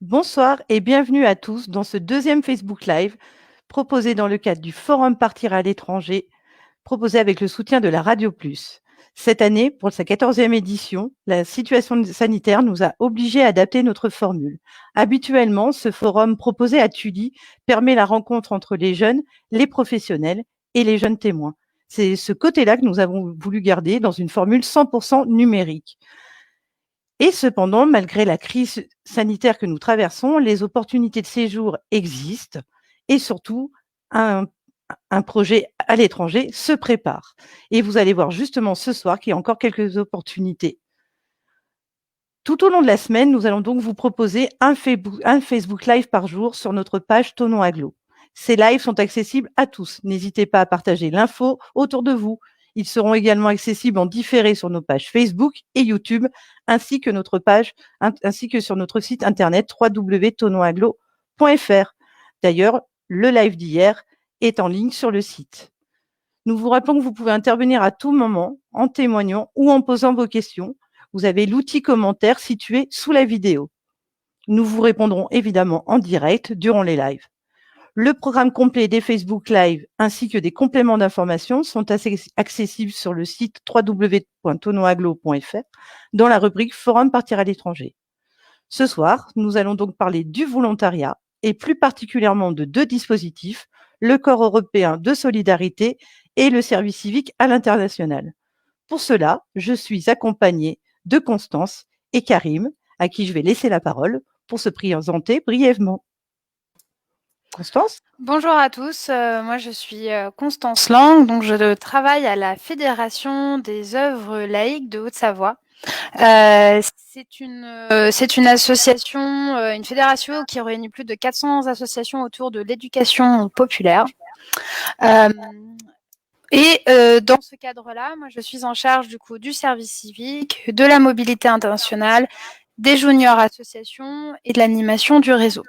Bonsoir et bienvenue à tous dans ce deuxième Facebook Live proposé dans le cadre du Forum Partir à l'étranger, proposé avec le soutien de la Radio Plus. Cette année, pour sa 14e édition, la situation sanitaire nous a obligés à adapter notre formule. Habituellement, ce forum proposé à Tully permet la rencontre entre les jeunes, les professionnels et les jeunes témoins. C'est ce côté-là que nous avons voulu garder dans une formule 100% numérique. Et cependant, malgré la crise sanitaire que nous traversons, les opportunités de séjour existent et surtout, un projet à l'étranger se prépare. Et vous allez voir justement ce soir qu'il y a encore quelques opportunités. Tout au long de la semaine, nous allons donc vous proposer un Facebook Live par jour sur notre page Tonon Aglo. Ces lives sont accessibles à tous. N'hésitez pas à partager l'info autour de vous. Ils seront également accessibles en différé sur nos pages Facebook et YouTube, ainsi que sur notre site internet www.tononaglo.fr. D'ailleurs, le live d'hier est en ligne sur le site. Nous vous rappelons que vous pouvez intervenir à tout moment en témoignant ou en posant vos questions. Vous avez l'outil commentaire situé sous la vidéo. Nous vous répondrons évidemment en direct durant les lives. Le programme complet des Facebook Live ainsi que des compléments d'information sont accessibles sur le site www.tonoaglo.fr dans la rubrique Forum Partir à l'étranger. Ce soir, nous allons donc parler du volontariat et plus particulièrement de deux dispositifs, le Corps européen de solidarité et le service civique à l'international. Pour cela, je suis accompagnée de Constance et Karim, à qui je vais laisser la parole pour se présenter brièvement. Constance ? Bonjour à tous, moi je suis Constance Lang, donc je travaille à la Fédération des œuvres laïques de Haute-Savoie. C'est une association, une fédération qui réunit plus de 400 associations autour de l'éducation populaire. Dans ce cadre-là, moi je suis en charge du coup du service civique, de la mobilité internationale, des juniors associations et de l'animation du réseau.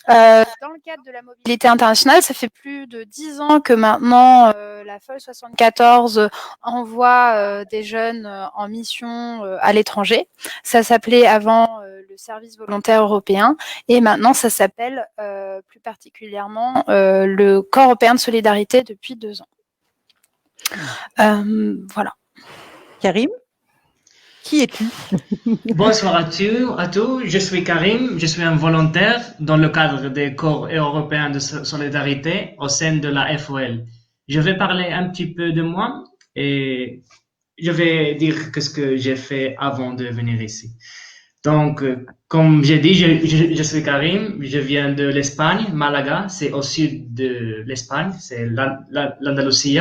Dans le cadre de la mobilité internationale, ça fait plus de 10 ans que maintenant la FOL 74 envoie des jeunes en mission à l'étranger. Ça s'appelait avant le service volontaire européen et maintenant ça s'appelle plus particulièrement le Corps européen de solidarité depuis 2 ans. Voilà. Karim ? Qui es-tu ? Bonsoir à tous. Je suis Karim. Je suis un volontaire dans le cadre des corps européens de solidarité au sein de la FOL. Je vais parler un petit peu de moi et je vais dire ce que j'ai fait avant de venir ici. Donc, comme j'ai dit, je suis Karim. Je viens de l'Espagne, Malaga. C'est au sud de l'Espagne, c'est l'Andalousie.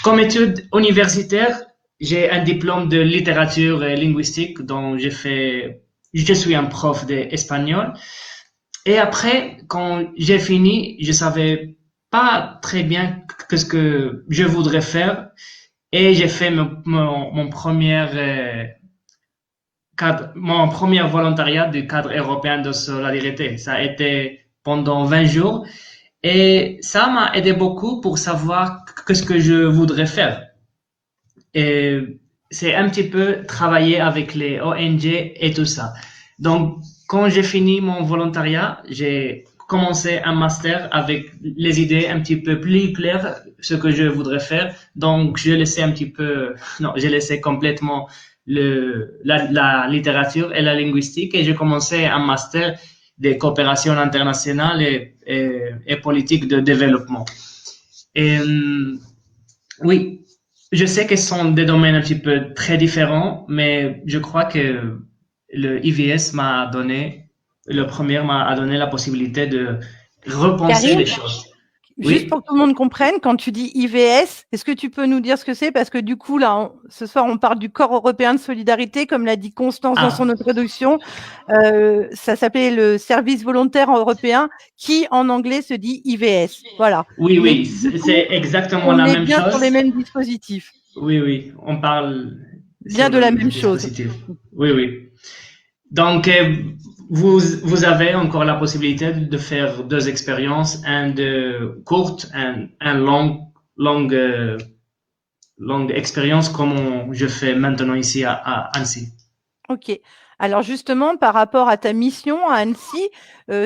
Comme études universitaires, j'ai un diplôme de littérature et linguistique dont je suis un prof d'espagnol. Et après, quand j'ai fini, je savais pas très bien ce que je voudrais faire. Et j'ai fait mon premier volontariat du cadre européen de solidarité. Ça a été pendant 20 jours. Et ça m'a aidé beaucoup pour savoir ce que je voudrais faire. Et c'est un petit peu travailler avec les ONG et tout ça. Donc, quand j'ai fini mon volontariat, j'ai commencé un master avec les idées un petit peu plus claires, ce que je voudrais faire. Donc, j'ai laissé complètement la littérature et la linguistique et j'ai commencé un master de coopération internationale et politique de développement. Et oui, je sais que ce sont des domaines un petit peu très différents, mais je crois que le IVS m'a donné la possibilité de repenser Karim, les choses. juste Oui. pour que tout le monde comprenne, quand tu dis IVS, est-ce que tu peux nous dire ce que c'est ? Parce que du coup, là, ce soir, on parle du Corps européen de solidarité, comme l'a dit Constance dans son introduction. Ça s'appelait le service volontaire européen, qui en anglais se dit IVS. Voilà. Oui, c'est exactement la même chose. On est bien sur les mêmes dispositifs. Oui, on parle bien de la même chose. Oui. Donc, vous avez encore la possibilité de faire deux expériences, un de courte, un longue expérience comme je fais maintenant ici à Annecy. Ok. Alors justement, par rapport à ta mission à Annecy,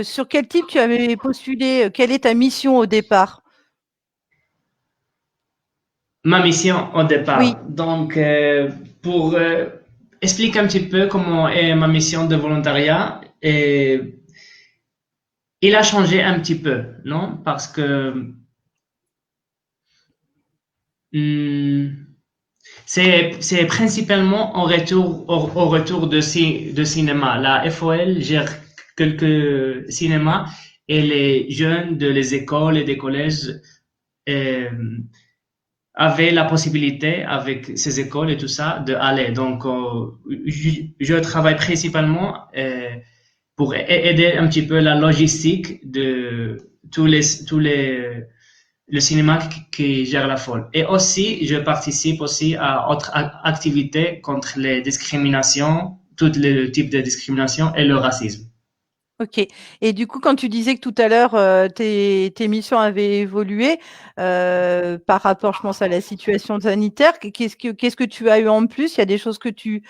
sur quel type tu avais postulé? Quelle est ta mission au départ? Ma mission au Oui. départ. Donc, pour expliquer un petit peu comment est ma mission de volontariat, et il a changé un petit peu, non? Parce que hum, c'est principalement au retour de cinéma. La FOL gère quelques cinémas et les jeunes de les écoles et des collèges euh, avaient la possibilité, avec ces écoles et tout ça, d'aller. Donc, je travaille principalement pour aider un petit peu la logistique de le cinéma qui gère la folle. Et aussi, je participe aussi à autres activités contre les discriminations, tous les types de discrimination et le racisme. Ok. Et du coup, quand tu disais que tout à l'heure, tes missions avaient évolué par rapport, je pense, à la situation sanitaire, qu'est-ce que tu as eu en plus? Il y a des choses que tu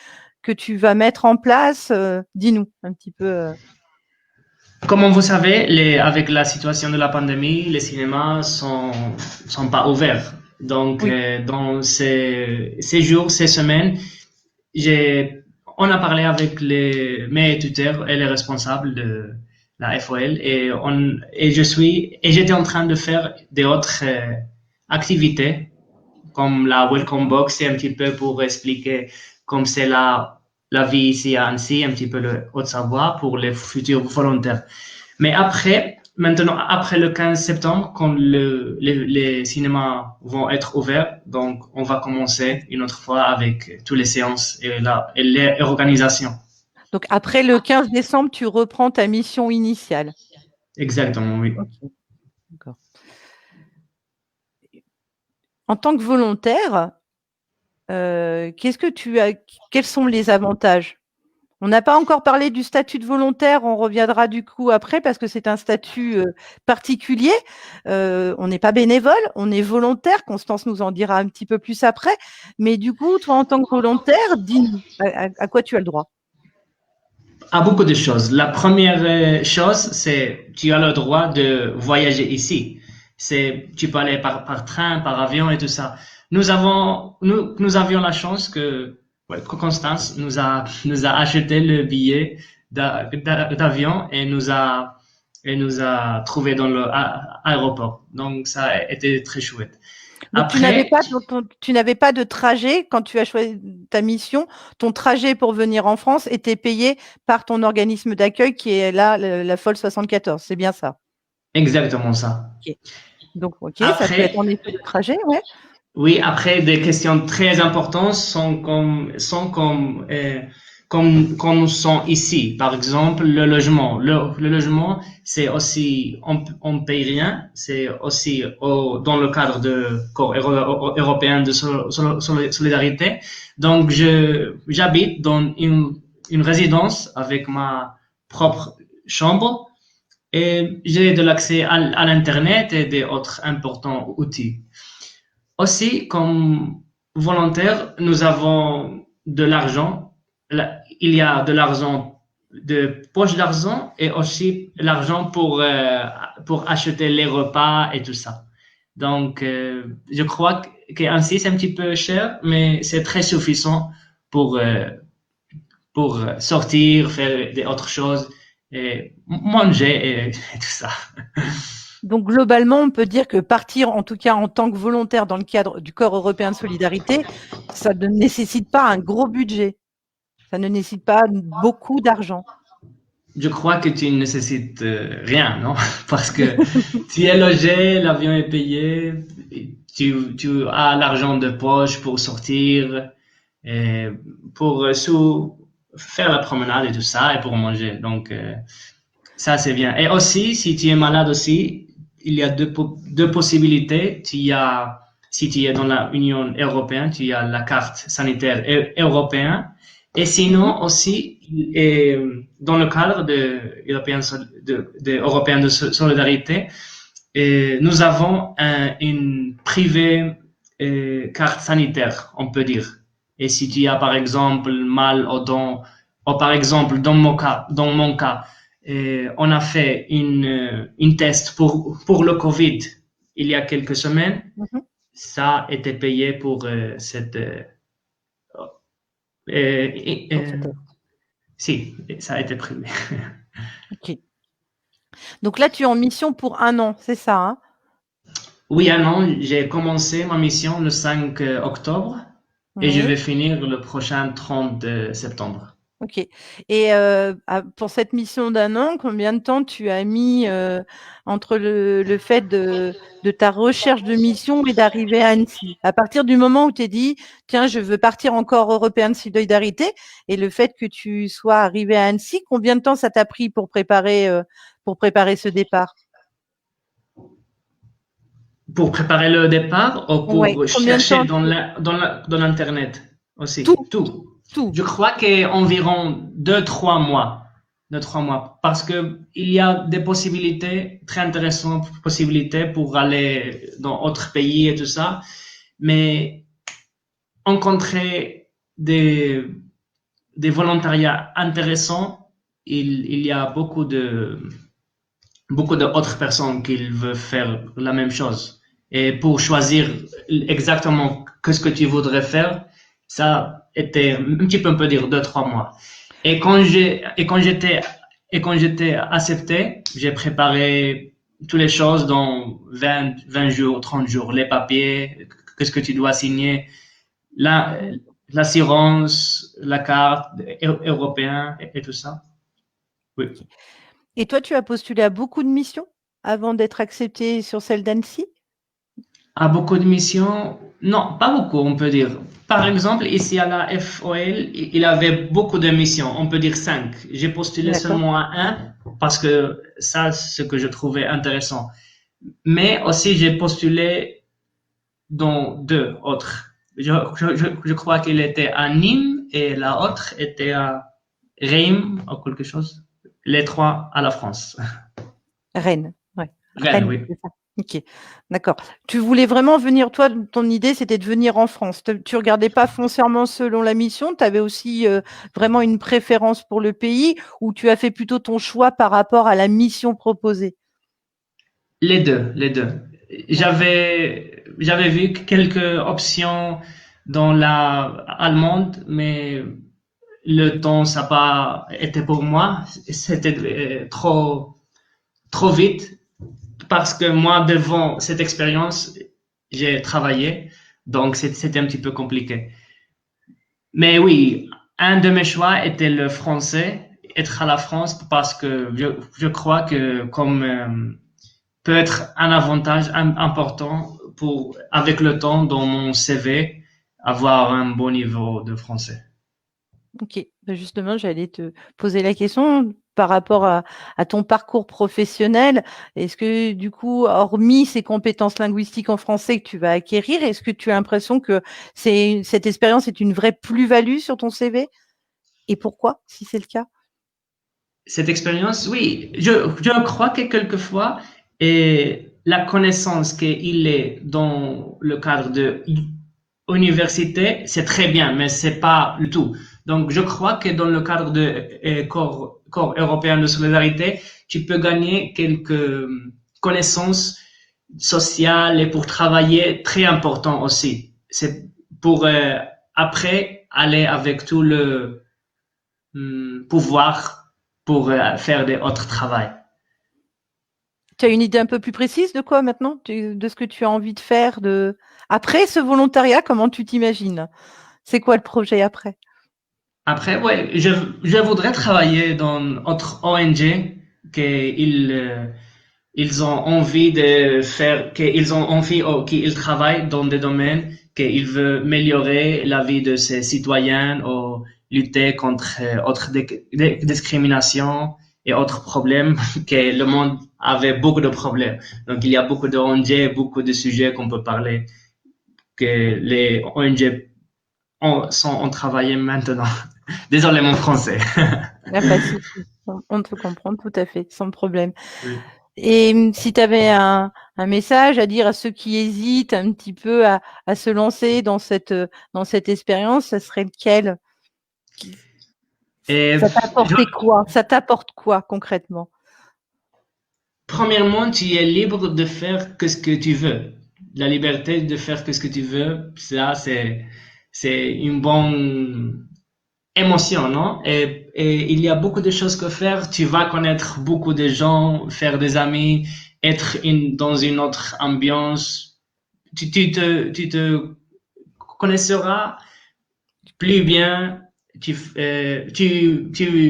vas mettre en place? Dis-nous un petit peu. Comme vous savez, avec la situation de la pandémie, les cinémas sont pas ouverts. Donc, Oui. dans ces jours, ces semaines, on a parlé avec mes tuteurs et les responsables de la FOL et j'étais en train de faire des autres activités comme la Welcome Box, c'est un petit peu pour expliquer comme c'est la vie ici à Annecy, un petit peu le Haute-Savoie pour les futurs volontaires. Mais maintenant, après le 15 septembre, quand les cinémas vont être ouverts, donc on va commencer une autre fois avec toutes les séances et les organisations. Donc, après le 15 décembre, tu reprends ta mission initiale. Exactement, oui. Ok. D'accord. En tant que volontaire, quels sont les avantages? On n'a pas encore parlé du statut de volontaire, on reviendra du coup après parce que c'est un statut particulier. On n'est pas bénévole, on est volontaire. Constance nous en dira un petit peu plus après. Mais du coup, toi, en tant que volontaire, dis-nous à quoi tu as le droit. À beaucoup de choses. La première chose, c'est tu as le droit de voyager ici. Tu peux aller par train, par avion et tout ça. Nous avions la chance que Constance nous a acheté le billet d'avion et nous a trouvé dans l'aéroport. Donc ça a été très chouette. Donc, Après, tu n'avais pas de trajet quand tu as choisi ta mission. Ton trajet pour venir en France était payé par ton organisme d'accueil qui est là, la FOL 74. C'est bien ça? exactement ça. Ok. Donc, ok, ça peut être Après, en effet le trajet, ouais. oui, après, des questions très importantes comme nous sommes ici. Par exemple, le logement. Le logement, c'est aussi, on paye rien. C'est aussi dans le cadre de corps européen de solidarité. Donc, j'habite dans une résidence avec ma propre chambre et j'ai de l'accès à l'Internet et des autres importants outils. Aussi, comme volontaire, nous avons de l'argent. Il y a de l'argent, de poche d'argent et aussi l'argent pour acheter les repas et tout ça. Donc, je crois qu'ainsi c'est un petit peu cher, mais c'est très suffisant pour sortir, faire des autres choses, et manger et tout ça. Donc, globalement, on peut dire que partir, en tout cas en tant que volontaire dans le cadre du Corps européen de solidarité, ça ne nécessite pas un gros budget. Ça ne nécessite pas beaucoup d'argent. Je crois que tu ne nécessites rien, non? Parce que tu es logé, l'avion est payé, tu as l'argent de poche pour sortir, et pour faire la promenade et tout ça, et pour manger. Donc, ça, c'est bien. Et aussi, si tu es malade aussi, il y a deux possibilités. Si tu es dans l'Union européenne, tu as la carte sanitaire européenne. Et sinon aussi, dans le cadre européen de solidarité, nous avons une privée carte sanitaire, on peut dire. Et si tu as par exemple mal aux dents Ou par exemple, dans mon cas, on a fait une test pour le Covid il y a quelques semaines. Mhm. Ça a été payé pour cette. Pour ce test. Si, ça a été prévu. Ok. Donc là, tu es en mission pour 1 an, c'est ça, hein? Oui, un an, j'ai commencé ma mission le 5 octobre et je vais Oui. finir le prochain 30 septembre. Ok. Et pour cette mission d'1 an, combien de temps tu as mis entre le fait de ta recherche de mission et d'arriver à Annecy? À partir du moment où tu t'es dit, tiens, je veux partir encore européen de solidarité, et le fait que tu sois arrivé à Annecy, combien de temps ça t'a pris pour préparer ce départ? Pour préparer le départ ou Ouais. pour Combien de chercher temps dans l'Internet aussi? tout, Tout. tout. Je crois qu'environ 2, 3 mois. 2, 3 mois. Parce que il y a des possibilités, très intéressantes possibilités pour aller dans d'autres pays et tout ça. Mais rencontrer des volontariats intéressants, il y a beaucoup d'autres personnes qui veulent faire la même chose. Et pour choisir exactement ce que tu voudrais faire, ça était un petit peu, on peut dire, 2, 3 mois. Et quand j'étais accepté, j'ai préparé toutes les choses dans 20 jours, 30 jours, les papiers, qu'est-ce que tu dois signer, la, l'assurance, la carte européenne et tout ça. Oui. Et toi, tu as postulé à beaucoup de missions avant d'être accepté sur celle d'Annecy? À beaucoup de missions, non, pas beaucoup, on peut dire. Par exemple, ici à la FOL, il avait beaucoup de missions, on peut dire 5. J'ai postulé D'accord. seulement à un parce que ça, c'est ce que je trouvais intéressant. Mais aussi, j'ai postulé dans 2 autres. Je crois qu'il était à Nîmes et la autre était à Reims ou quelque chose. Les 3 à la France. Rennes, ouais. Rennes, Rennes, oui. c'est ça. OK, d'accord. Tu voulais vraiment venir, toi, ton idée, c'était de venir en France. Tu regardais pas foncièrement selon la mission, tu avais aussi vraiment une préférence pour le pays, ou tu as fait plutôt ton choix par rapport à la mission proposée? Les deux, les deux. D'accord. J'avais vu quelques options dans la allemande, mais le temps, ça n'a pas été pour moi. C'était trop vite parce que moi, devant cette expérience, j'ai travaillé, donc c'était un petit peu compliqué. Mais oui, un de mes choix était le français, être à la France, parce que je crois que comme peut être un avantage important pour, avec le temps, dans mon CV, avoir un bon niveau de français. OK. Bah, justement, j'allais te poser la question par rapport à ton parcours professionnel. Est-ce que du coup, hormis ces compétences linguistiques en français que tu vas acquérir, est-ce que tu as l'impression que cette expérience est une vraie plus-value sur ton CV? Et pourquoi, si c'est le cas? Cette expérience, oui, je crois que quelquefois, la connaissance qu'il est dans le cadre de université, c'est très bien, mais c'est pas le tout. Donc, je crois que dans le cadre de corps européen de solidarité, tu peux gagner quelques connaissances sociales et pour travailler très important aussi. C'est pour après aller avec tout le pouvoir pour faire des autres travails. Tu as une idée un peu plus précise de quoi maintenant? De ce que tu as envie de faire après ce volontariat, comment tu t'imagines? C'est quoi le projet après? Après, ouais, je voudrais travailler dans autre ONG qu'ils ils ont envie de faire, qu'ils ont envie ou qu'ils travaillent dans des domaines qu'ils veulent améliorer la vie de ses citoyens ou lutter contre autres discriminations et autres problèmes que le monde avait beaucoup de problèmes. Donc, il y a beaucoup de ONG, beaucoup de sujets qu'on peut parler que les ONG sont en travail maintenant. Désolé mon français. Il n'y a pas de souci. On te comprend tout à fait, sans problème. Oui. Et si tu avais un message à dire à ceux qui hésitent un petit peu à se lancer dans cette expérience, ça serait lequel? Et Ça t'apporte quoi concrètement? premièrement, tu es libre de faire que ce que tu veux. La liberté de faire que ce que tu veux, ça, c'est une bonne émotion, non? Et il y a beaucoup de choses que faire. Tu vas connaître beaucoup de gens, faire des amis, être dans une autre ambiance. Tu te connaîtras plus bien. Tu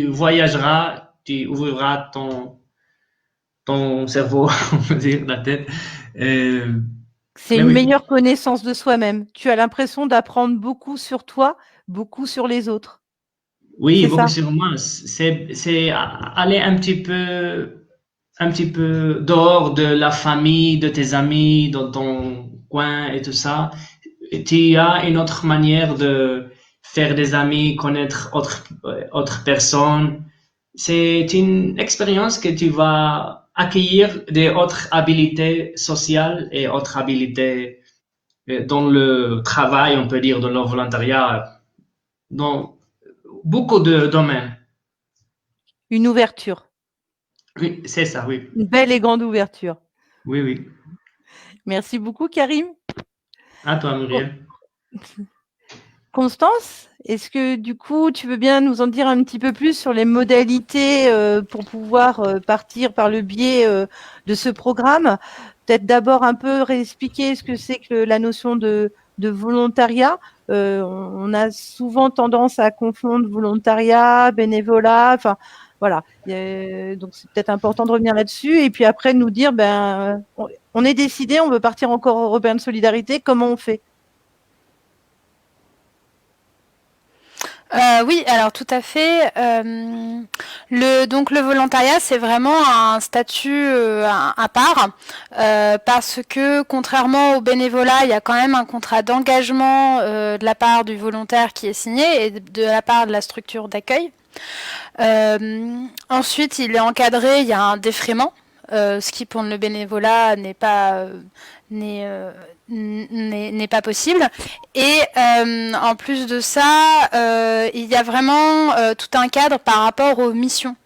voyageras, tu ouvriras ton cerveau, on peut dire, la tête. C'est Mais une oui, meilleure connaissance de soi-même. Tu as l'impression d'apprendre beaucoup sur toi, beaucoup sur les autres. oui, C'est beaucoup ça? sur moi. C'est aller un petit peu dehors de la famille, de tes amis, dans ton coin et tout ça. Et tu as une autre manière de faire des amis, connaître autres personnes. C'est une expérience que tu vas acquérir des autres habilités sociales et autres habilités dans le travail, on peut dire, dans le volontariat, dans beaucoup de domaines. Une ouverture, Oui, c'est ça, oui. une belle et grande ouverture. Oui, oui. Merci beaucoup, Karim. À toi, Muriel. Constance, est-ce que du coup, tu veux bien nous en dire un petit peu plus sur les modalités pour pouvoir partir par le biais de ce programme? Peut-être d'abord un peu réexpliquer ce que c'est que la notion de volontariat. On a souvent tendance à confondre volontariat, bénévolat, enfin voilà. Donc c'est peut-être important de revenir là-dessus et puis après nous dire, on est décidé, on veut partir en corps européen de solidarité, comment on fait? Oui, alors tout à fait. Donc le volontariat, c'est vraiment un statut à part, parce que contrairement au bénévolat, il y a quand même un contrat d'engagement de la part du volontaire qui est signé et de la part de la structure d'accueil. Ensuite, il est encadré, il y a un défraiement, ce qui pour le bénévolat n'est pas possible. Et en plus de ça, il y a vraiment tout un cadre par rapport aux missions.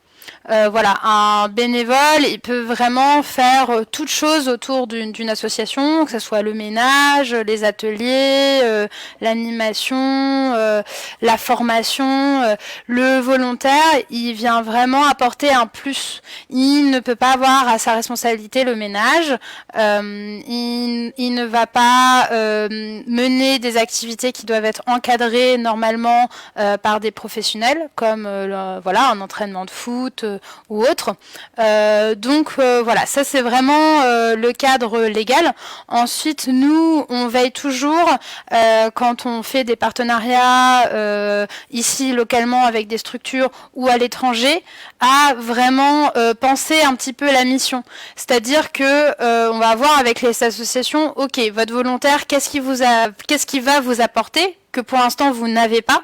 Voilà, un bénévole, il peut vraiment faire toute chose autour d'une association, que ce soit le ménage, les ateliers, l'animation, la formation. Le volontaire, il vient vraiment apporter un plus. Il ne peut pas avoir à sa responsabilité le ménage. Il ne va pas mener des activités qui doivent être encadrées normalement par des professionnels, comme voilà, un entraînement de foot ou autre. Voilà, ça c'est vraiment le cadre légal. Ensuite, nous, on veille toujours, quand on fait des partenariats ici localement avec des structures ou à l'étranger, à vraiment penser un petit peu la mission. C'est-à-dire que on va voir avec les associations, ok, votre volontaire, qu'est-ce qui va vous apporter que pour l'instant vous n'avez pas.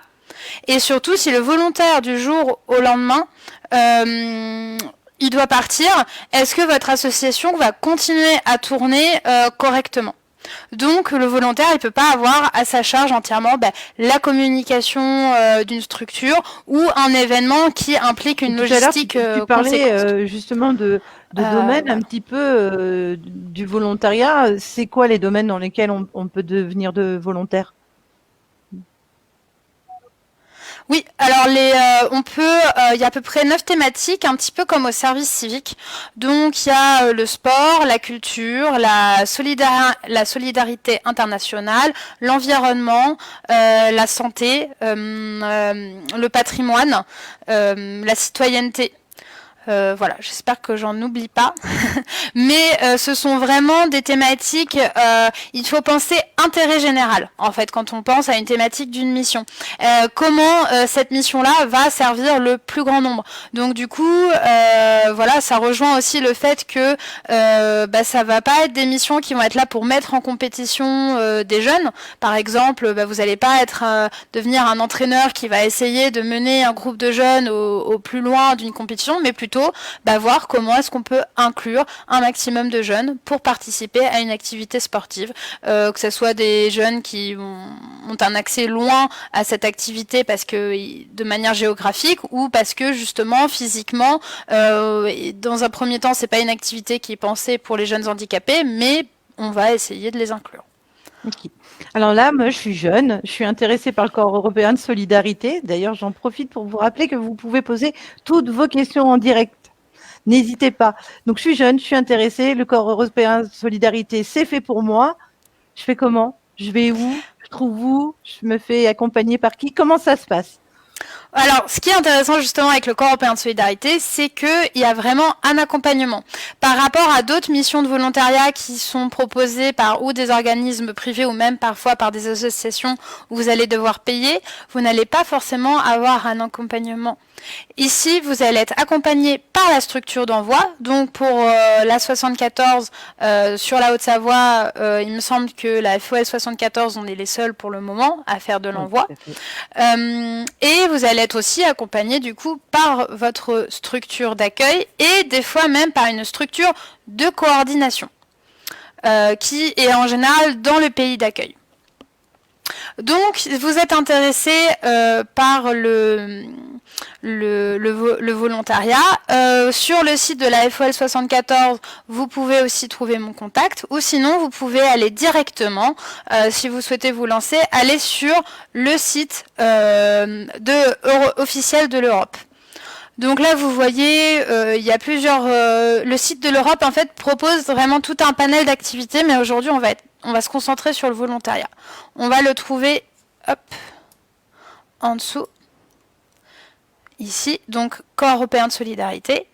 Et surtout, si le volontaire du jour au lendemain, il doit partir, est-ce que votre association va continuer à tourner correctement ? Donc le volontaire, il peut pas avoir à sa charge entièrement la communication d'une structure ou un événement qui implique une logistique tu parlais justement de domaines un petit peu du volontariat. C'est quoi les domaines dans lesquels on peut devenir de volontaire? Oui, alors il y a à peu près 9 thématiques, un petit peu comme au service civique. Donc il y a le sport, la culture, la solidarité internationale, l'environnement, la santé, le patrimoine, la citoyenneté. Voilà, j'espère que j'en oublie pas. Mais ce sont vraiment des thématiques, il faut penser intérêt général, en fait, quand on pense à une thématique d'une mission. Comment cette mission-là va servir le plus grand nombre. Donc du coup, voilà, ça rejoint aussi le fait que ça va pas être des missions qui vont être là pour mettre en compétition des jeunes. Par exemple, vous n'allez pas devenir un entraîneur qui va essayer de mener un groupe de jeunes au plus loin d'une compétition, mais plutôt plutôt voir comment est-ce qu'on peut inclure un maximum de jeunes pour participer à une activité sportive, que ce soit des jeunes qui ont un accès loin à cette activité parce que de manière géographique ou parce que justement physiquement, dans un premier temps, c'est pas une activité qui est pensée pour les jeunes handicapés, mais on va essayer de les inclure. Okay. Alors là, moi, je suis jeune, je suis intéressée par le corps européen de solidarité. D'ailleurs, j'en profite pour vous rappeler que vous pouvez poser toutes vos questions en direct. N'hésitez pas. Donc, je suis jeune, je suis intéressée. Le corps européen de solidarité, c'est fait pour moi. Je fais comment? Je vais où? Je trouve où? Je me fais accompagner par qui? Comment ça se passe? Alors, ce qui est intéressant justement avec le corps européen de solidarité, c'est qu'il y a vraiment un accompagnement. Par rapport à d'autres missions de volontariat qui sont proposées par ou des organismes privés ou même parfois par des associations où vous allez devoir payer, vous n'allez pas forcément avoir un accompagnement. Ici, vous allez être accompagné par la structure d'envoi. Donc, pour la 74 sur la Haute-Savoie, il me semble que la FOL 74, on est les seuls pour le moment à faire de l'envoi. Et vous allez être aussi accompagné du coup par votre structure d'accueil et des fois même par une structure de coordination qui est en général dans le pays d'accueil. Donc, vous êtes intéressé par le volontariat. Sur le site de la FOL 74, vous pouvez aussi trouver mon contact, ou sinon vous pouvez aller directement, si vous souhaitez vous lancer, aller sur le site officiel de l'Europe. Donc là, vous voyez, il y a plusieurs... le site de l'Europe, en fait, propose vraiment tout un panel d'activités, mais aujourd'hui, on va se concentrer sur le volontariat. On va le trouver, hop, en dessous, ici, donc Corps européen de solidarité.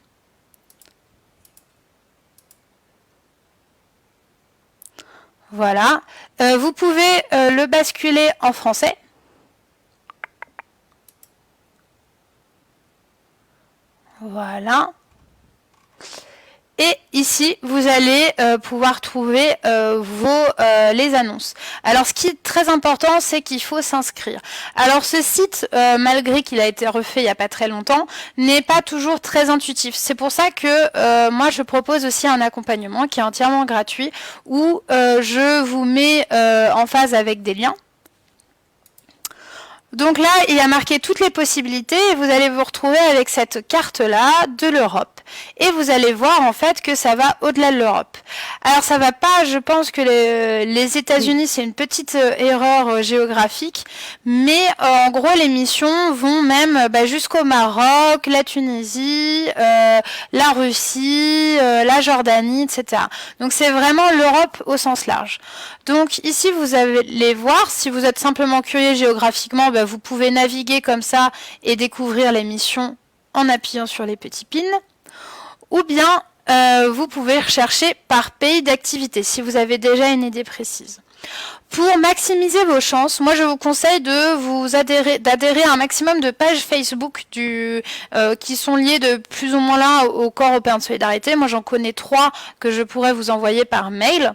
Voilà. Vous pouvez le basculer en français. Voilà. Et ici, vous allez pouvoir trouver les annonces. Alors, ce qui est très important, c'est qu'il faut s'inscrire. Alors, ce site, malgré qu'il a été refait il n'y a pas très longtemps, n'est pas toujours très intuitif. C'est pour ça que moi, je propose aussi un accompagnement qui est entièrement gratuit, où je vous mets en phase avec des liens. Donc là, il y a marqué toutes les possibilités et vous allez vous retrouver avec cette carte-là de l'Europe. Et vous allez voir en fait que ça va au-delà de l'Europe. Alors ça va pas, je pense que les États-Unis, c'est une petite erreur géographique, mais en gros les missions vont même jusqu'au Maroc, la Tunisie, la Russie, la Jordanie, etc. Donc c'est vraiment l'Europe au sens large. Donc ici vous allez voir, si vous êtes simplement curieux géographiquement, vous pouvez naviguer comme ça et découvrir les missions en appuyant sur les petits pins. Ou bien vous pouvez rechercher par pays d'activité si vous avez déjà une idée précise. Pour maximiser vos chances, moi je vous conseille d'adhérer à un maximum de pages Facebook qui sont liées de plus ou moins là au Corps européen de solidarité. Moi j'en connais 3 que je pourrais vous envoyer par mail.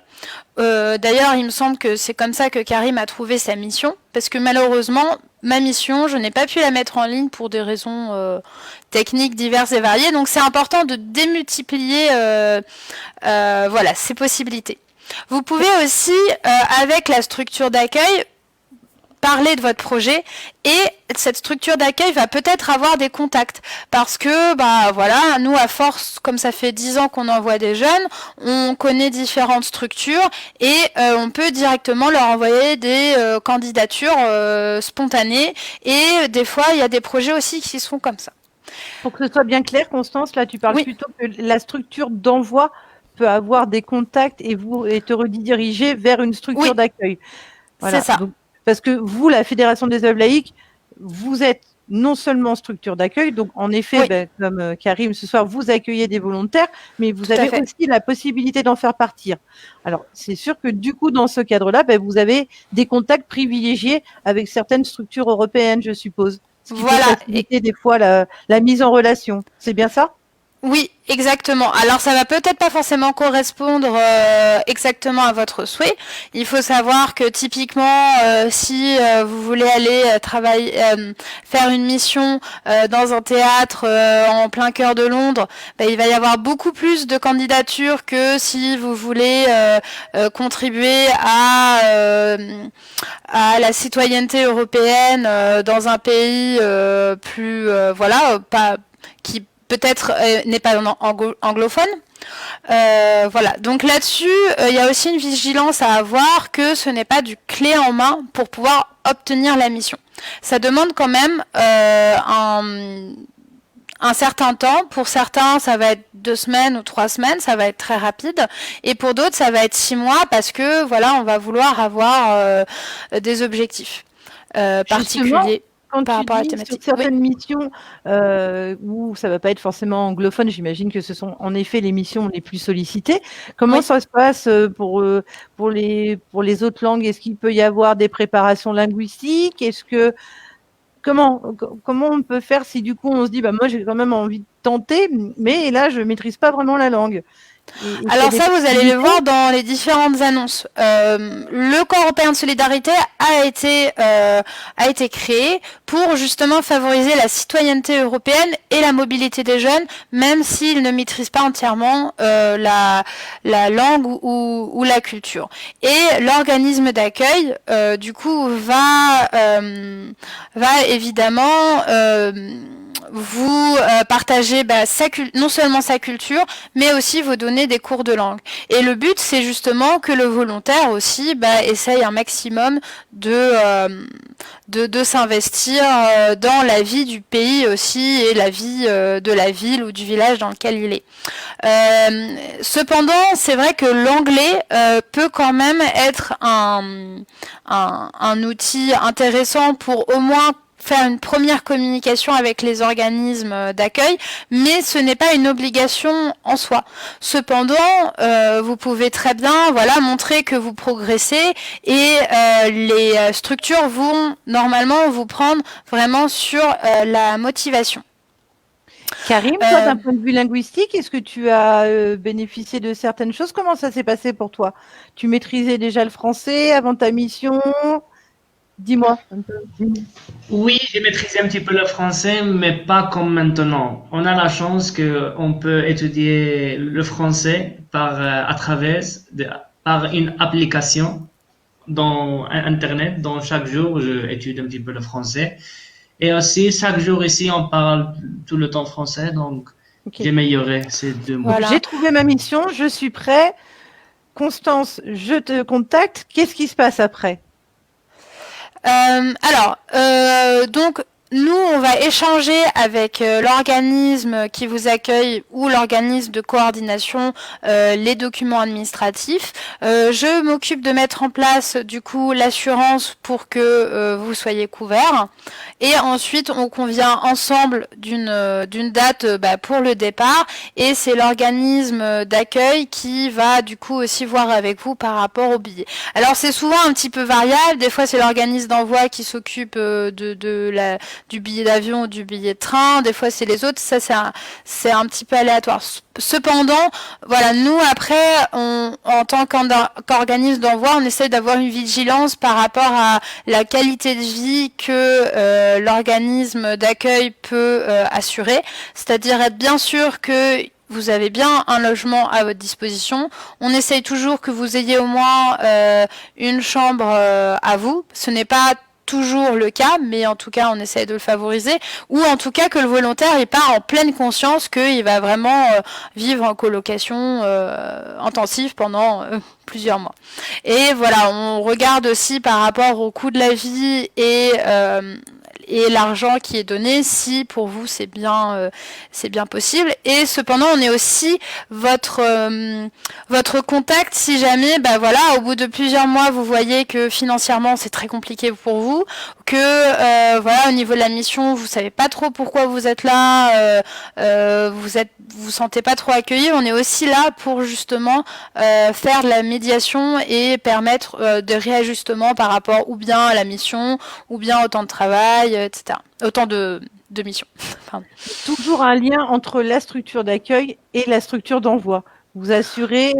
D'ailleurs, il me semble que c'est comme ça que Karim a trouvé sa mission, parce que malheureusement, ma mission, je n'ai pas pu la mettre en ligne pour des raisons techniques diverses et variées. Donc c'est important de démultiplier voilà, ces possibilités. Vous pouvez aussi, avec la structure d'accueil, parler de votre projet et cette structure d'accueil va peut-être avoir des contacts parce que voilà, nous à force, comme ça fait 10 ans qu'on envoie des jeunes, on connaît différentes structures et on peut directement leur envoyer des candidatures spontanées et des fois il y a des projets aussi qui sont comme ça. Pour que ce soit bien clair, Constance, là tu parles plutôt que la structure d'envoi peut avoir des contacts et te rediriger vers une structure d'accueil. Voilà. C'est ça. Donc, parce que vous, la Fédération des œuvres laïques, vous êtes non seulement structure d'accueil, donc en effet, comme Karim ce soir, vous accueillez des volontaires, mais vous avez aussi la possibilité d'en faire partir. Alors, c'est sûr que du coup, dans ce cadre-là, vous avez des contacts privilégiés avec certaines structures européennes, je suppose. Ce qui peut faciliter des fois la mise en relation. C'est bien ça ? Oui, exactement. Alors ça va peut-être pas forcément correspondre exactement à votre souhait. Il faut savoir que typiquement, si vous voulez aller travailler, faire une mission dans un théâtre en plein cœur de Londres, ben, il va y avoir beaucoup plus de candidatures que si vous voulez contribuer à la citoyenneté européenne dans un pays plus voilà pas qui peut-être n'est pas anglophone. Voilà. Donc là-dessus, il y a aussi une vigilance à avoir que ce n'est pas du clé en main pour pouvoir obtenir la mission. Ça demande quand même un certain temps. Pour certains, ça va être 2 semaines ou 3 semaines, ça va être très rapide. Et pour d'autres, ça va être 6 mois parce que voilà, on va vouloir avoir des objectifs particuliers. Quand par tu rapport à la dis thématique. sur certaines missions où ça va pas être forcément anglophone, j'imagine que ce sont en effet les missions les plus sollicitées. Comment ça se passe pour les autres langues? Est-ce qu'il peut y avoir des préparations linguistiques? Est-ce que comment on peut faire si du coup on se dit moi j'ai quand même envie de tenter, mais là je maîtrise pas vraiment la langue? Alors ça, vous allez le voir dans les différentes annonces. Le Corps européen de solidarité a été créé pour justement favoriser la citoyenneté européenne et la mobilité des jeunes, même s'ils ne maîtrisent pas entièrement la langue ou la culture. Et l'organisme d'accueil, du coup, va évidemment vous partagez non seulement sa culture, mais aussi vous donner des cours de langue. Et le but, c'est justement que le volontaire aussi essaye un maximum de s'investir dans la vie du pays aussi et la vie de la ville ou du village dans lequel il est. Cependant, c'est vrai que l'anglais peut quand même être un outil intéressant pour au moins faire une première communication avec les organismes d'accueil, mais ce n'est pas une obligation en soi. Cependant, vous pouvez très bien montrer que vous progressez et les structures vont normalement vous prendre vraiment sur la motivation. Karim, toi, d'un point de vue linguistique, est-ce que tu as bénéficié de certaines choses? Comment ça s'est passé pour toi? Tu maîtrisais déjà le français avant ta mission? Dis-moi un peu. Oui, j'ai maîtrisé un petit peu le français, mais pas comme maintenant. On a la chance qu'on peut étudier le français par une application dans Internet. Donc, chaque jour, je étudie un petit peu le français. Et aussi, chaque jour ici, on parle tout le temps français. Donc, j'ai amélioré ces 2 mots. Voilà. J'ai trouvé ma mission, je suis prêt. Constance, je te contacte. Qu'est-ce qui se passe après? Donc, nous, on va échanger avec l'organisme qui vous accueille ou l'organisme de coordination les documents administratifs. Je m'occupe de mettre en place du coup l'assurance pour que vous soyez couverts. Et ensuite, on convient ensemble d'une date pour le départ. Et c'est l'organisme d'accueil qui va du coup aussi voir avec vous par rapport au billet. Alors, c'est souvent un petit peu variable. Des fois, c'est l'organisme d'envoi qui s'occupe du billet d'avion ou du billet de train, des fois c'est les autres, ça c'est un petit peu aléatoire. Cependant, nous après, en tant qu'organisme d'envoi, on essaie d'avoir une vigilance par rapport à la qualité de vie que l'organisme d'accueil peut assurer, c'est-à-dire être bien sûr que vous avez bien un logement à votre disposition. On essaye toujours que vous ayez au moins une chambre à vous. Ce n'est pas toujours le cas, mais en tout cas on essaie de le favoriser, ou en tout cas que le volontaire il part en pleine conscience qu'il va vraiment vivre en colocation intensive pendant plusieurs mois. Et on regarde aussi par rapport au coût de la vie et l'argent qui est donné, si pour vous c'est bien possible. Et cependant, on est aussi votre contact si jamais, au bout de plusieurs mois, vous voyez que financièrement c'est très compliqué pour vous, que au niveau de la mission, vous savez pas trop pourquoi vous êtes là, vous sentez pas trop accueilli. On est aussi là pour justement faire de la médiation et permettre de réajustements par rapport ou bien à la mission, ou bien au temps de travail, etc. Autant de de mission. Pardon. Toujours un lien entre la structure d'accueil et la structure d'envoi. Vous assurez,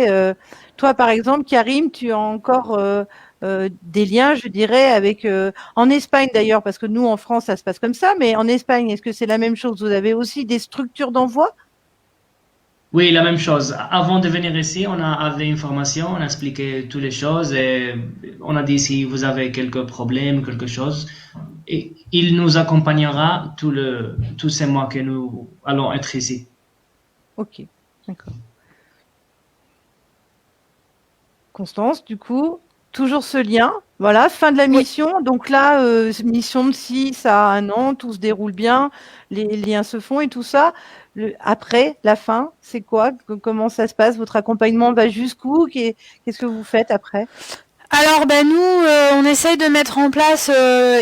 toi par exemple, Karim, tu as encore des liens, je dirais, avec en Espagne d'ailleurs, parce que nous en France ça se passe comme ça, mais en Espagne, est-ce que c'est la même chose? Vous avez aussi des structures d'envoi? Oui, la même chose. Avant de venir ici, on a avait une formation, on a expliqué toutes les choses et on a dit si vous avez quelques problèmes, quelque chose, et il nous accompagnera tous ces mois que nous allons être ici. Ok, d'accord. Constance, du coup, toujours ce lien. Voilà, fin de la mission. Oui. Donc là, mission de 6 à 1 an, tout se déroule bien, les liens se font et tout ça. Après, la fin, c'est quoi? Comment ça se passe? Votre accompagnement va jusqu'où? Qu'est-ce que vous faites après? Alors nous, on essaye de mettre en place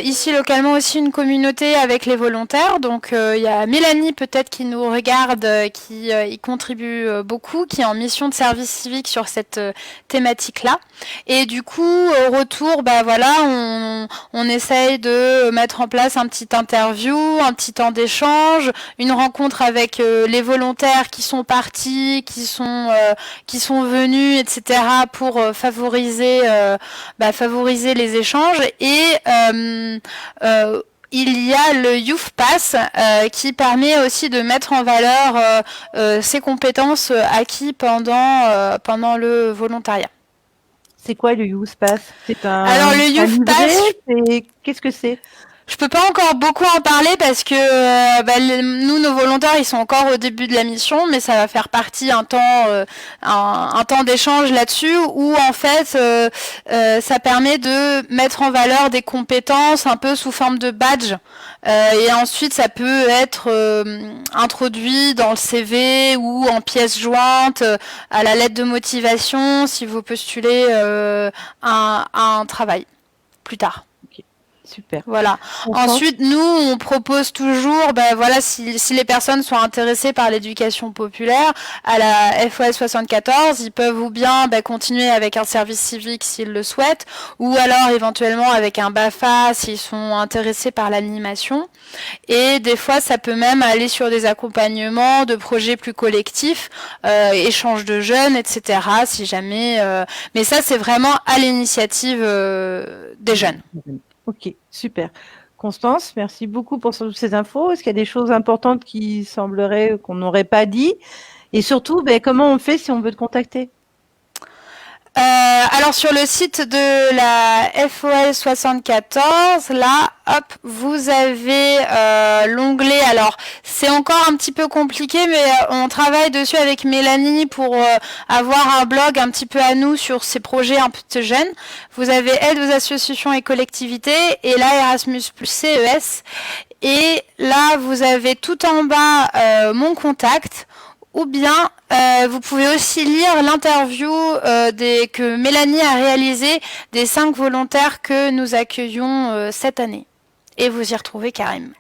ici localement aussi une communauté avec les volontaires. Donc il y a Mélanie peut-être qui nous regarde, qui y contribue beaucoup, qui est en mission de service civique sur cette thématique-là. Et du coup, au retour, on essaye de mettre en place un petit interview, un petit temps d'échange, une rencontre avec les volontaires qui sont partis, qui sont venus, etc. pour favoriser les échanges et il y a le Youth Pass qui permet aussi de mettre en valeur ces compétences acquises pendant le volontariat. C'est quoi le Youth Pass? Alors le Youth Pass, qu'est-ce que c'est? Je peux pas encore beaucoup en parler parce que nous, nos volontaires, ils sont encore au début de la mission, mais ça va faire partie un temps d'échange là-dessus où en fait ça permet de mettre en valeur des compétences un peu sous forme de badge et ensuite ça peut être introduit dans le CV ou en pièce jointe à la lettre de motivation si vous postulez à un travail plus tard. Super. Voilà. Ensuite, nous, on propose toujours, si les personnes sont intéressées par l'éducation populaire, à la FOS 74, ils peuvent ou bien continuer avec un service civique s'ils le souhaitent, ou alors éventuellement avec un BAFA s'ils sont intéressés par l'animation. Et des fois, ça peut même aller sur des accompagnements de projets plus collectifs, échanges de jeunes, etc. Si jamais. Mais ça, c'est vraiment à l'initiative des jeunes. Ok, super. Constance, merci beaucoup pour toutes ces infos. Est-ce qu'il y a des choses importantes qui sembleraient qu'on n'aurait pas dit? Et surtout, comment on fait si on veut te contacter? Alors sur le site de la FOL 74, là, hop, vous avez l'onglet. Alors c'est encore un petit peu compliqué, mais on travaille dessus avec Mélanie pour avoir un blog un petit peu à nous sur ces projets un peu jeunes. Vous avez aide aux associations et collectivités et là Erasmus plus CES. Et là vous avez tout en bas mon contact. Ou bien, vous pouvez aussi lire l'interview que Mélanie a réalisée des 5 volontaires que nous accueillons cette année. Et vous y retrouvez Karim.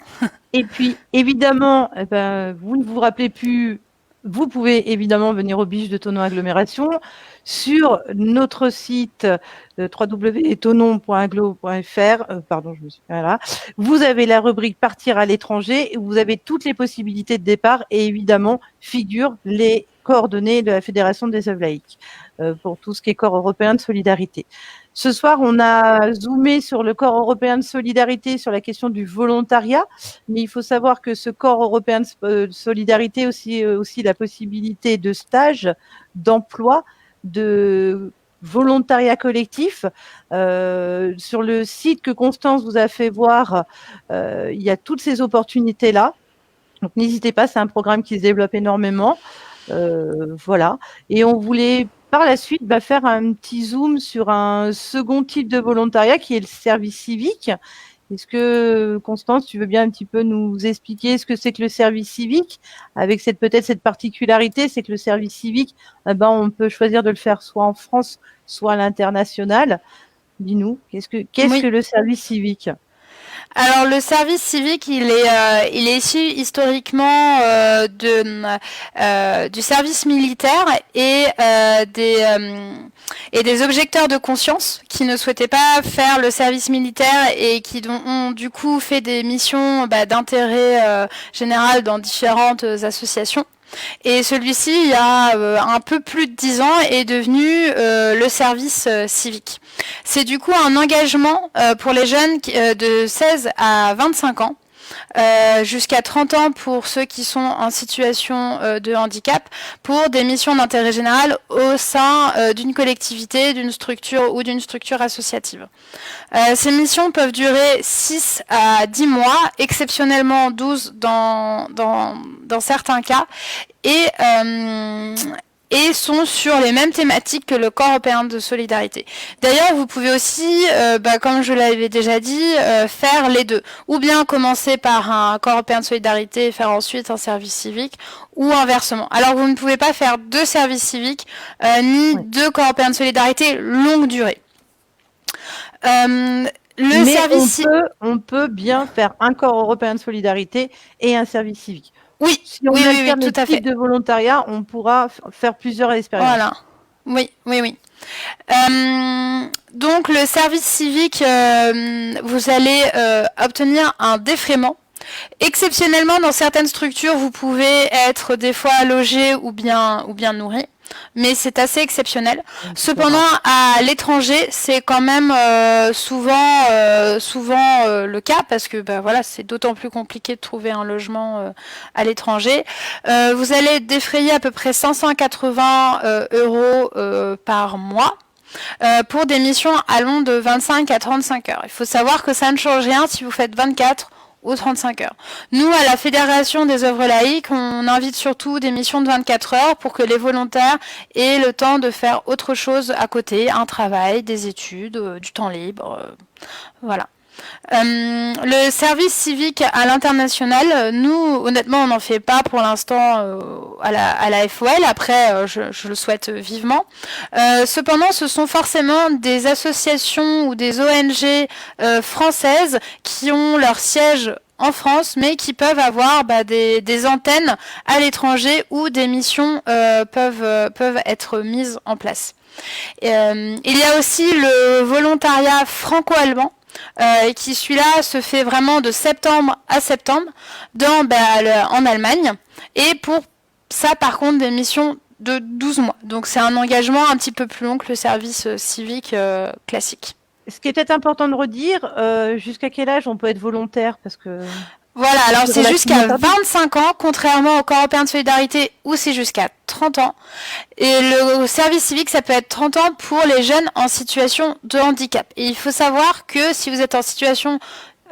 Et puis, évidemment, vous ne vous rappelez plus, vous pouvez évidemment venir au Biche de Thonon Agglomération sur notre site www.thonon.aglo.fr. Pardon, je me suis là. Vous avez la rubrique Partir à l'étranger, vous avez toutes les possibilités de départ et évidemment figurent les coordonnées de la Fédération des œuvres laïques pour tout ce qui est corps européen de solidarité. Ce soir, on a zoomé sur le corps européen de solidarité, sur la question du volontariat, mais il faut savoir que ce corps européen de solidarité aussi la possibilité de stage, d'emploi, de volontariat collectif. Sur le site que Constance vous a fait voir, il y a toutes ces opportunités-là. Donc n'hésitez pas, c'est un programme qui se développe énormément. Voilà. Et on voulait par la suite faire un petit zoom sur un second type de volontariat qui est le service civique. Est-ce que, Constance, tu veux bien un petit peu nous expliquer ce que c'est que le service civique, avec peut-être cette particularité, c'est que le service civique, on peut choisir de le faire soit en France, soit à l'international. Dis-nous, qu'est-ce que le service civique ? Alors le service civique, il est issu historiquement du service militaire et des objecteurs de conscience qui ne souhaitaient pas faire le service militaire et qui ont du coup fait des missions d'intérêt général dans différentes associations. Et celui-ci, il y a un peu plus de 10 ans, est devenu le service civique. C'est du coup un engagement pour les jeunes de 16 à 25 ans, jusqu'à 30 ans pour ceux qui sont en situation de handicap, pour des missions d'intérêt général au sein d'une collectivité, d'une structure ou d'une structure associative. Ces missions peuvent durer 6 à 10 mois, exceptionnellement 12 dans certains cas, et sont sur les mêmes thématiques que le Corps européen de solidarité. D'ailleurs, vous pouvez aussi, comme je l'avais déjà dit, faire les deux. Ou bien commencer par un Corps européen de solidarité et faire ensuite un service civique, ou inversement. Alors, vous ne pouvez pas faire 2 services civiques, ni 2 Corps européens de solidarité longue durée. Mais on peut bien faire un corps européen de solidarité et un service civique. Oui, si on alterne tout à fait. De volontariat, on pourra faire plusieurs expériences. Voilà. Oui. Donc le service civique, vous allez obtenir un défraiement. Exceptionnellement, dans certaines structures, vous pouvez être des fois logé ou bien nourri. Mais c'est assez exceptionnel. Cependant, à l'étranger, c'est quand même souvent le cas parce que voilà, c'est d'autant plus compliqué de trouver un logement à l'étranger. Vous allez défrayer à peu près 580 euros par mois. Pour des missions allant de 25 à 35 heures. Il faut savoir que ça ne change rien si vous faites 24 ou 35 heures. Nous, à la Fédération des œuvres laïques, on invite surtout des missions de 24 heures pour que les volontaires aient le temps de faire autre chose à côté, un travail, des études, du temps libre, voilà. Le service civique à l'international, nous, honnêtement, on n'en fait pas pour l'instant à la FOL. Après, je le souhaite vivement. Cependant, ce sont forcément des associations ou des ONG françaises qui ont leur siège en France, mais qui peuvent avoir des antennes à l'étranger où des missions peuvent être mises en place. Il y a aussi le volontariat franco-allemand, qui celui-là se fait vraiment de septembre à septembre en Allemagne, et pour ça par contre des missions de 12 mois. Donc c'est un engagement un petit peu plus long que le service civique classique. Ce qui est peut-être important de redire, jusqu'à quel âge on peut être volontaire, parce que... Voilà, alors c'est jusqu'à 25 ans, contrairement au Corps européen de solidarité où c'est jusqu'à 30 ans. Et le service civique, ça peut être 30 ans pour les jeunes en situation de handicap. Et il faut savoir que si vous êtes en situation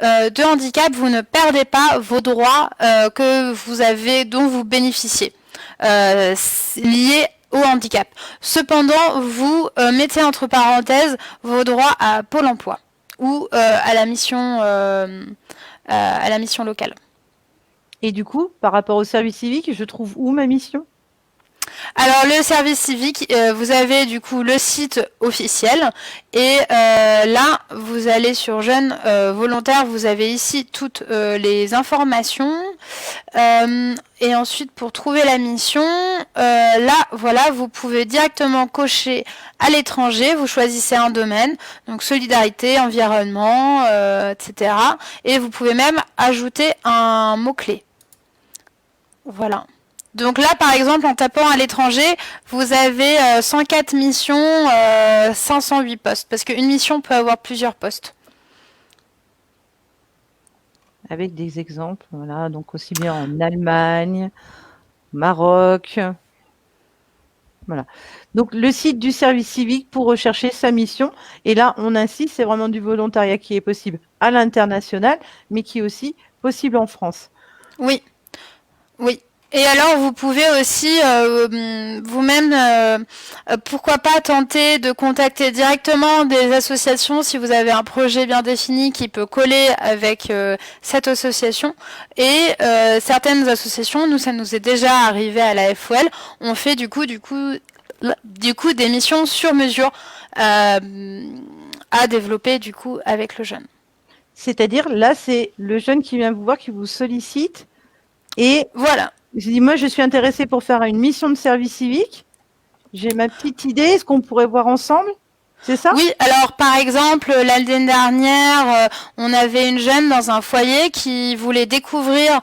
de handicap, vous ne perdez pas vos droits que vous avez, dont vous bénéficiez, liés au handicap. Cependant, vous mettez entre parenthèses vos droits à Pôle emploi ou à la mission locale. Et du coup, par rapport au service civique, je trouve où ma mission ? Alors le service civique, vous avez du coup le site officiel et là vous allez sur jeunes volontaires, vous avez ici toutes les informations et ensuite pour trouver la mission, là voilà, vous pouvez directement cocher à l'étranger, vous choisissez un domaine, donc solidarité, environnement, etc. Et vous pouvez même ajouter un mot-clé. Voilà. Donc là, par exemple, en tapant à l'étranger, vous avez 104 missions, 508 postes. Parce qu'une mission peut avoir plusieurs postes. Avec des exemples, voilà. Donc aussi bien en Allemagne, Maroc. Voilà. Donc le site du service civique pour rechercher sa mission. Et là, on insiste, c'est vraiment du volontariat qui est possible à l'international, mais qui est aussi possible en France. Oui. Oui. Et alors, vous pouvez aussi vous-même, pourquoi pas tenter de contacter directement des associations si vous avez un projet bien défini qui peut coller avec cette association. Et certaines associations, nous, ça nous est déjà arrivé à la FOL, on fait du coup des missions sur mesure à développer du coup avec le jeune. C'est-à-dire, là, c'est le jeune qui vient vous voir, qui vous sollicite. Et Voilà. je dis, moi, je suis intéressée pour faire une mission de service civique. J'ai ma petite idée. Est-ce qu'on pourrait voir ensemble? C'est ça? Oui, alors par exemple, l'année dernière, on avait une jeune dans un foyer qui voulait découvrir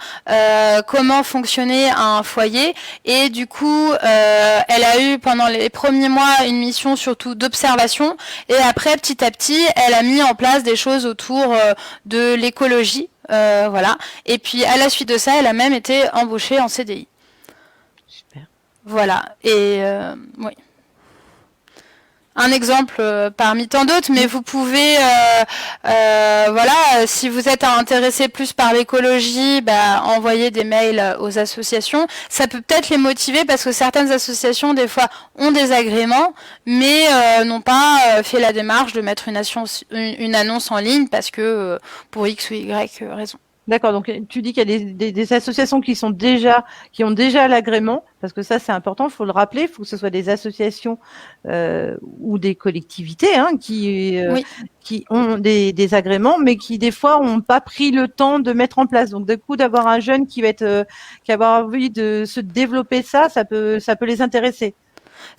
comment fonctionnait un foyer et du coup, elle a eu pendant les premiers mois une mission surtout d'observation et après, petit à petit, elle a mis en place des choses autour de l'écologie. Voilà. Et puis à la suite de ça, elle a même été embauchée en CDI. Super. Voilà. Et oui. Un exemple parmi tant d'autres, mais vous pouvez, voilà, si vous êtes intéressé plus par l'écologie, envoyer des mails aux associations. Ça peut peut-être les motiver parce que certaines associations, des fois, ont des agréments, mais n'ont pas fait la démarche de mettre une annonce en ligne parce que pour X ou Y raison. D'accord, donc tu dis qu'il y a des associations qui ont déjà l'agrément, parce que ça c'est important, il faut le rappeler, il faut que ce soit des associations ou des collectivités qui ont des agréments, mais qui des fois n'ont pas pris le temps de mettre en place. Donc du coup, d'avoir un jeune qui va avoir envie de se développer ça peut les intéresser.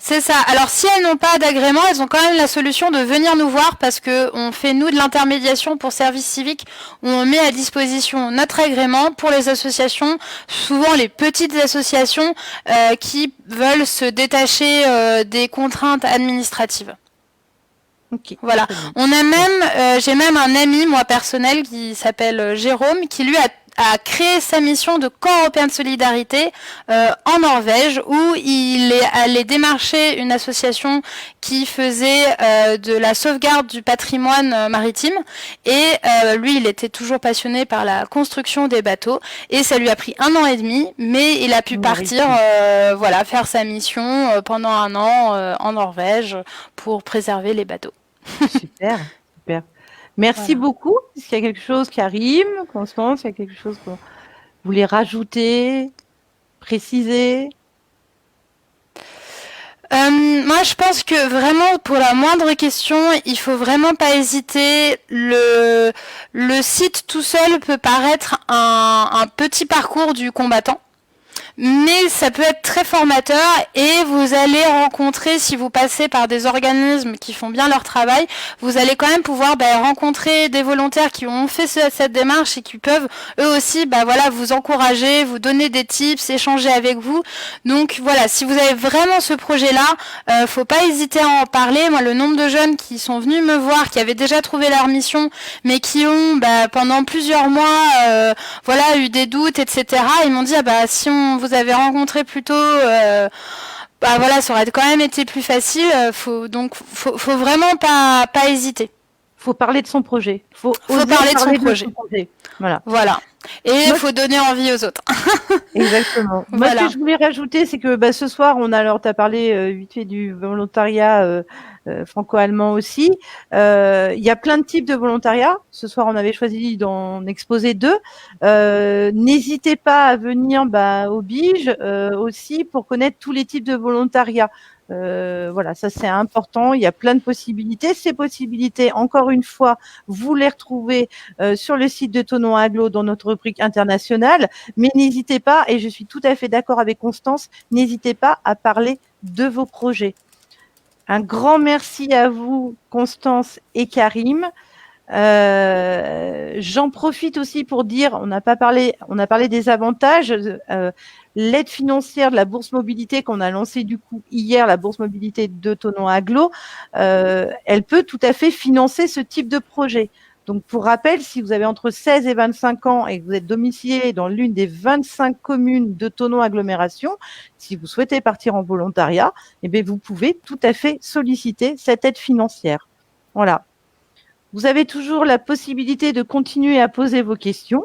C'est ça. Alors si elles n'ont pas d'agrément, elles ont quand même la solution de venir nous voir parce que on fait nous de l'intermédiation pour service civique où on met à disposition notre agrément pour les associations, souvent les petites associations qui veulent se détacher des contraintes administratives. Okay. Voilà. On a même, j'ai même un ami moi personnel qui s'appelle Jérôme qui lui a créé sa mission de camp européen de solidarité en Norvège où il est allé démarcher une association qui faisait de la sauvegarde du patrimoine maritime et lui il était toujours passionné par la construction des bateaux et ça lui a pris 1 an et demi mais il a pu partir voilà, faire sa mission pendant 1 an en Norvège pour préserver les bateaux. Super, super. Merci beaucoup. Est-ce qu'il y a quelque chose qui arrive, Constance? Il y a quelque chose que vous voulez rajouter, préciser? Moi, je pense que vraiment, pour la moindre question, il faut vraiment pas hésiter. Le site tout seul peut paraître un petit parcours du combattant. Mais ça peut être très formateur et vous allez rencontrer, si vous passez par des organismes qui font bien leur travail, vous allez quand même pouvoir rencontrer des volontaires qui ont fait cette démarche et qui peuvent eux aussi voilà, vous encourager, vous donner des tips, échanger avec vous. Donc voilà, si vous avez vraiment ce projet-là, faut pas hésiter à en parler. Moi, le nombre de jeunes qui sont venus me voir, qui avaient déjà trouvé leur mission, mais qui ont pendant plusieurs mois voilà, eu des doutes, etc. Ils m'ont dit si on vous avez rencontré plus tôt, voilà, ça aurait quand même été plus facile. Faut vraiment pas hésiter. Faut parler de son projet. Faut parler de son projet. Voilà. Et il faut donner envie aux autres. Exactement. Moi, ce que je voulais rajouter, c'est que ce soir, tu as parlé vite fait du volontariat franco-allemand aussi. Il y a plein de types de volontariat. Ce soir, on avait choisi d'en exposer 2. N'hésitez pas à venir au BIGE aussi pour connaître tous les types de volontariat. Voilà, ça c'est important. Il y a plein de possibilités. Ces possibilités, encore une fois, vous les retrouvez sur le site de Thonon Agglo dans notre rubrique internationale. Mais n'hésitez pas, et je suis tout à fait d'accord avec Constance, n'hésitez pas à parler de vos projets. Un grand merci à vous, Constance et Karim. J'en profite aussi pour dire, on a parlé des avantages. L'aide financière de la bourse mobilité qu'on a lancée du coup hier, la bourse mobilité de Thonon Agglo, elle peut tout à fait financer ce type de projet. Donc pour rappel, si vous avez entre 16 et 25 ans et que vous êtes domicilié dans l'une des 25 communes de Thonon Agglomération, si vous souhaitez partir en volontariat, vous pouvez tout à fait solliciter cette aide financière. Voilà. Vous avez toujours la possibilité de continuer à poser vos questions.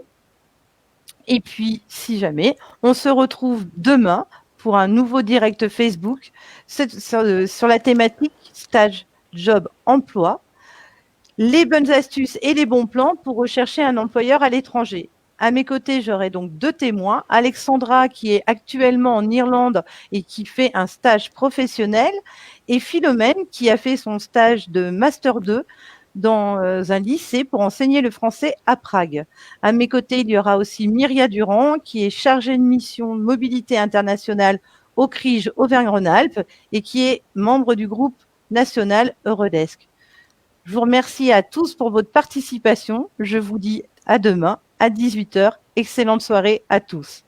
Et puis, si jamais, on se retrouve demain pour un nouveau direct Facebook sur la thématique stage, job, emploi, les bonnes astuces et les bons plans pour rechercher un employeur à l'étranger. À mes côtés, j'aurai donc 2 témoins. Alexandra, qui est actuellement en Irlande et qui fait un stage professionnel, et Philomène, qui a fait son stage de Master 2 dans un lycée pour enseigner le français à Prague. À mes côtés, il y aura aussi Myria Durand, qui est chargée de mission mobilité internationale au CRIJ Auvergne-Rhône-Alpes et qui est membre du groupe national Eurodesk. Je vous remercie à tous pour votre participation. Je vous dis à demain à 18 h. Excellente soirée à tous.